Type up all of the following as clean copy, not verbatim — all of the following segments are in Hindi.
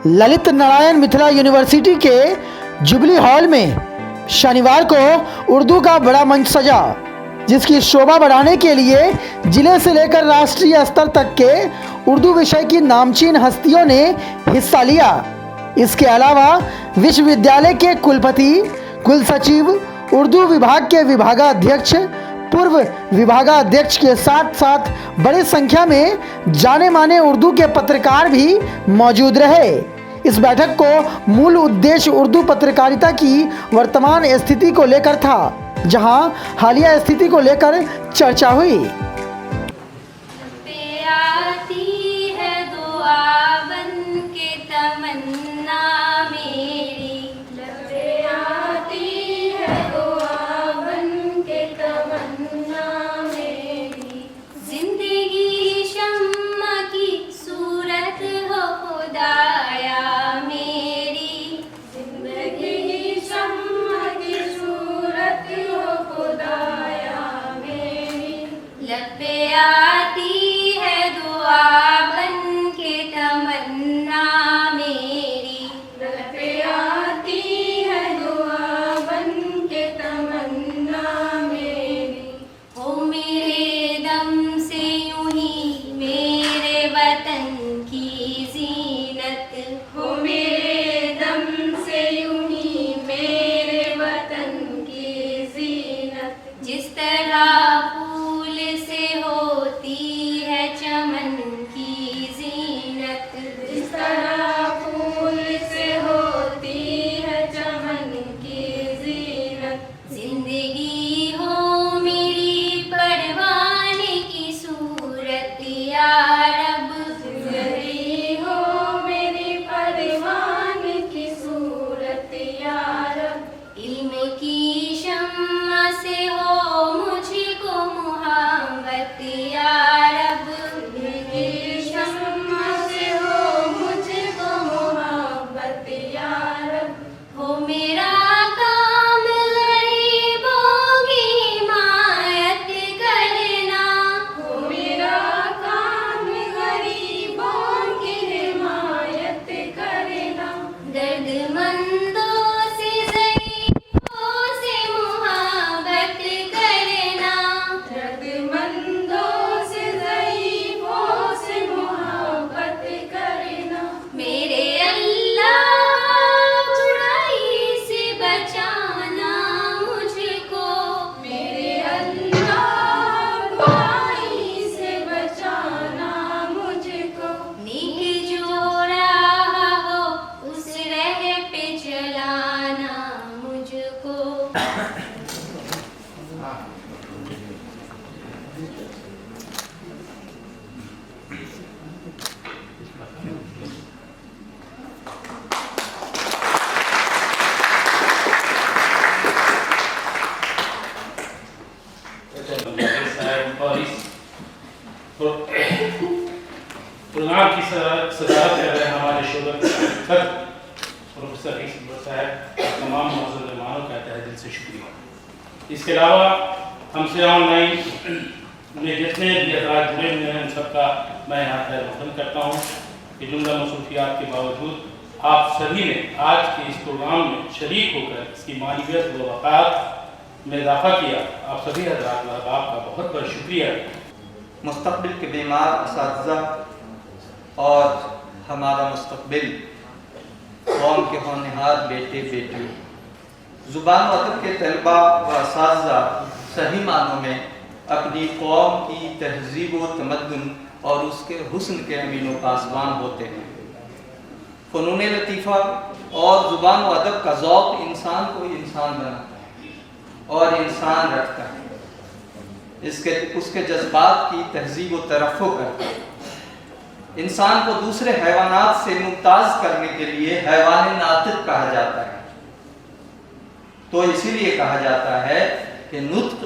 ललित नारायण मिथिला यूनिवर्सिटी के जुबली हॉल में शनिवार को उर्दू का बड़ा मंच सजा, जिसकी शोभा बढ़ाने के लिए जिले से लेकर राष्ट्रीय स्तर तक के उर्दू विषय की नामचीन हस्तियों ने हिस्सा लिया। इसके अलावा विश्वविद्यालय के कुलपति, कुलसचिव, उर्दू विभाग के विभागाध्यक्ष, पूर्व विभागाध्यक्ष के साथ साथ बड़ी संख्या में जाने माने उर्दू के पत्रकार भी मौजूद रहे। इस बैठक को मूल उद्देश्य उर्दू पत्रकारिता की वर्तमान स्थिति को लेकर था, जहां हालिया स्थिति को लेकर चर्चा हुई। आती है दुआ बन के तमन्ना मेरी, लब पे आती है दुआ बन के तमन्ना मेरी। हो मेरे दम से यूं ही मेरे वतन की जीनत, हो मेरे दम से यूं ही मेरे वतन की जीनत। जिस तरह होती है चमन की जीनत, जिस तरह फूल से होती है चमन की जीनत। जिंदगी हो मेरी परवाने की सूरत या रब, जिंदगी हो मेरी परवाने की सूरत या रब। इल्म की शम्मा से हो मुझको मुहब्बत या रब, की शम्मा से हो मुझको मुहब्बत या रब। हो मेरा काम गरीबों की हिमायत करना, हो मेरा काम गरीबों की हिमायत करना। दर्दमंदों से ज़रीफ़ों से मुहब्बत करना, दर्दमंदों से ज़रीफ़ों से मुहब्बत करना। मेरे अल्लाह बुराई से बचाना मुझको, मेरे अल्लाह बुराई से बचाना मुझको। नीक जो राह हो उस राह पे चलाना मुझको। प्रोग्राम की सदारत कर रहे हैं हमारे शोबा प्रोफेसर साहब, तमाम मौजूद मेहमानों का तहे दिल से शुक्रिया। इसके अलावा हमसे ऑनलाइन में जितने भी अफराद जुड़े हुए हैं, उन सबका मैं यहाँ खैर मक़दम करता हूँ कि जुमला मसरूफियात के बावजूद आप सभी ने आज के इस प्रोग्राम में शरीक होकर इसकी मानवियत व वक़ात में इजाफ़ा किया। आप सभी हज़रात आपका बहुत बहुत शुक्रिया। मुस्तक़बिल के बीमार असातिज़ा और हमारा मुस्तक़बिल कौम के होनहार बेटे बेटियों, ज़ुबान व अदब के तलबा व असातिज़ा सही मानों में अपनी कौम की तहज़ीब व तमद्दुन और उसके हुस्न के अमीन व पासबान होते हैं। फ़नून लतीफ़ा और ज़ुबान व अदब का ज़ौक़ इंसान को इंसान बनाता है और इंसान रखता है, उसके जज्बात की तहज़ीब व तरफ़्फ़ुर करता है। इंसान को दूसरे हैवानात से मुमताज़ करने के लिए हैवान नातिक़ कहा जाता है। तो इसीलिए कहा जाता है कि नुत्क़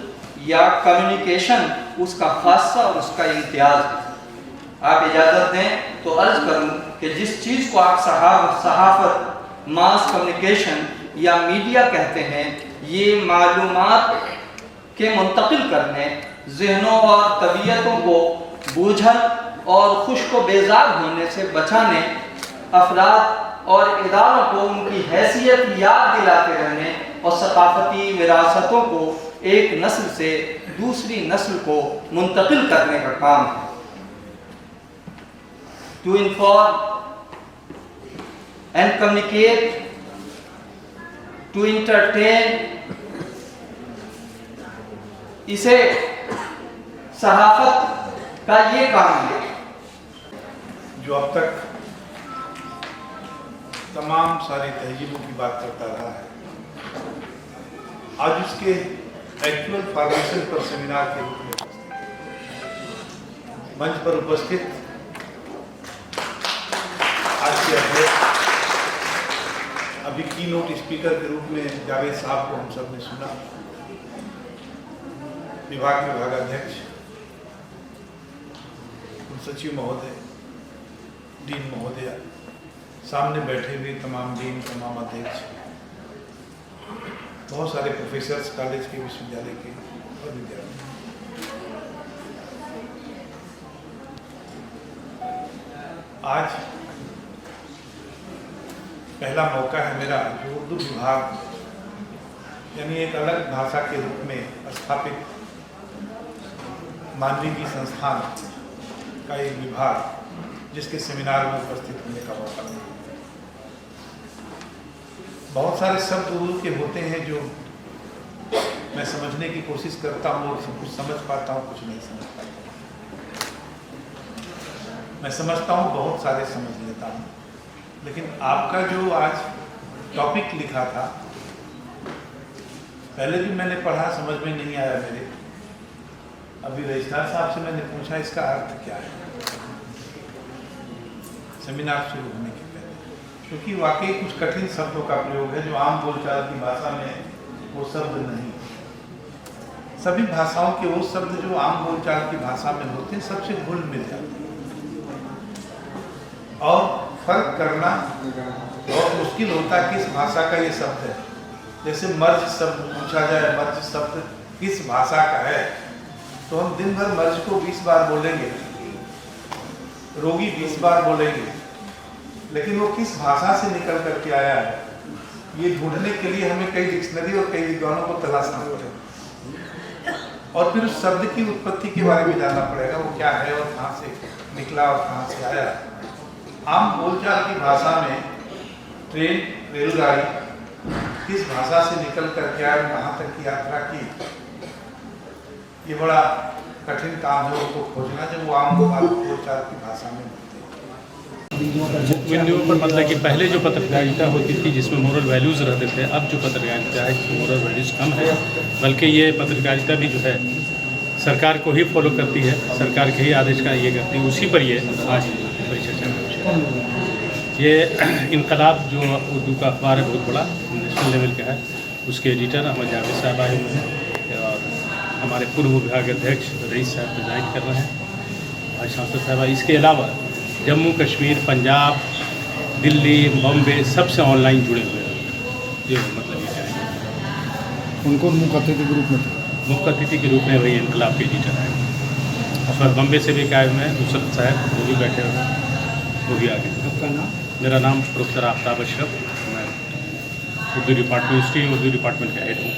या कम्युनिकेशन उसका ख़ासा और उसका इम्तियाज़ है। आप इजाज़त दें तो अर्ज़ करूँ कि जिस चीज़ को आप सहाफ़त, मास कम्युनिकेशन या मीडिया कहते हैं, ये मालूमात के मुंतकिल करने, ज़हनों और तबीयतों को बूझल और खुश को बेजार होने से बचाने, अफराद और इदारों को उनकी हैसियत याद दिलाते रहने और सकाफती विरासतों को एक नस्ल से दूसरी नस्ल को मुंतकिल करने का काम है। To inform and communicate, to entertain, इसे सहाफत का ये काम है। जो अब तक तमाम सारी तहजीबों की बात करता रहा है, आज उसके एक्चुअल फॉर्मेशन पर सेमिनार के रूप में मंच पर उपस्थित आज के अध्यक्ष, अभी की नोट स्पीकर के रूप में जावेद साहब को हम सब ने सुना, विभागाध्यक्ष, सचिव महोदय, डीन महोदय, सामने बैठे हुए तमाम डीन, तमाम अध्यक्ष, बहुत सारे प्रोफेसर्स कॉलेज के, विश्वविद्यालय के और विद्यार्थी। आज पहला मौका है मेरा जो उर्दू विभाग यानी एक अलग भाषा के रूप में स्थापित मानवीय संस्थान का एक विभाग जिसके सेमिनार में उपस्थित होने का मौका मिला। बहुत सारे शब्द उर्दू के होते हैं जो मैं समझने की कोशिश करता हूँ और कुछ समझ पाता हूँ, कुछ नहीं समझ पाता। मैं समझता हूँ, बहुत सारे समझ लेता हूँ, लेकिन आपका जो आज टॉपिक लिखा था, पहले भी मैंने पढ़ा, समझ में नहीं आया मेरे। अभी रजिस्ट्रार साहब से मैंने पूछा इसका अर्थ क्या है सेमिनार शुरू होने के पहले, क्योंकि वाकई कुछ कठिन शब्दों का प्रयोग है जो आम बोलचाल की भाषा में वो शब्द नहीं। सभी भाषाओं के वो शब्द जो आम बोलचाल की भाषा में होते हैं सबसे घुल मिल जाते हैं और फर्क करना बहुत मुश्किल होता है किस भाषा का ये शब्द है। जैसे मर्ज शब्द पूछा जाए, मर्ज शब्द किस भाषा का है, तो हम दिन भर मर्ज को 20 बार बोलेंगे, रोगी 20 बार बोलेंगे, लेकिन वो किस भाषा से निकल करके आया है ये ढूंढने के लिए हमें कई डिक्शनरी और कई विद्वानों को तलाशना पड़ेगा और फिर उस शब्द की उत्पत्ति के बारे में जानना पड़ेगा, वो क्या है और कहाँ से निकला और कहाँ से आया। आम बोलचाल की भाषा में ट्रेन, रेलगाड़ी किस भाषा से निकल करके आए, कहाँ तक की यात्रा की, ये बड़ा कठिन काम है उसको खोजना जब वो आम बोलचाल की भाषा में बिंदुओं पर मतलब कि पहले जो पत्रकारिता होती थी जिसमें मोरल वैल्यूज़ रहते थे, अब जो पत्रकारिता है इसमें मोरल वैल्यूज़ कम है, बल्कि ये पत्रकारिता भी जो है सरकार को ही फॉलो करती है, सरकार के ही आदेश का ये करती है, उसी पर ये आज परिचर्चा है। ये इनकलाब जो उर्दू का अखबार है बहुत बड़ा नेशनल लेवल का है, उसके एडिटर अहमद जावेद साहब आए हुए हैं और हमारे पूर्व विभाग अध्यक्ष रईस साहब प्रेजाइड कर रहे हैं और सांसद साहब। इसके अलावा जम्मू कश्मीर, पंजाब, दिल्ली, बॉम्बे सबसे ऑनलाइन जुड़े हुए हैं, ये मतलब ये करेंगे। उनको मुख्य अतिथि के रूप में मुख्य अतिथि के रूप में वही इनकलाब के एडिटर है और फिर बम्बे से भी आए हुए हैं नुसरत साहब, वो भी बैठे हुए हैं, वो भी आ गए। आपका नाम? मेरा नाम प्रोफेसर आफ्ताब अशरफ, मैं उर्दू डिपार्टमेंट का हेड हूँ।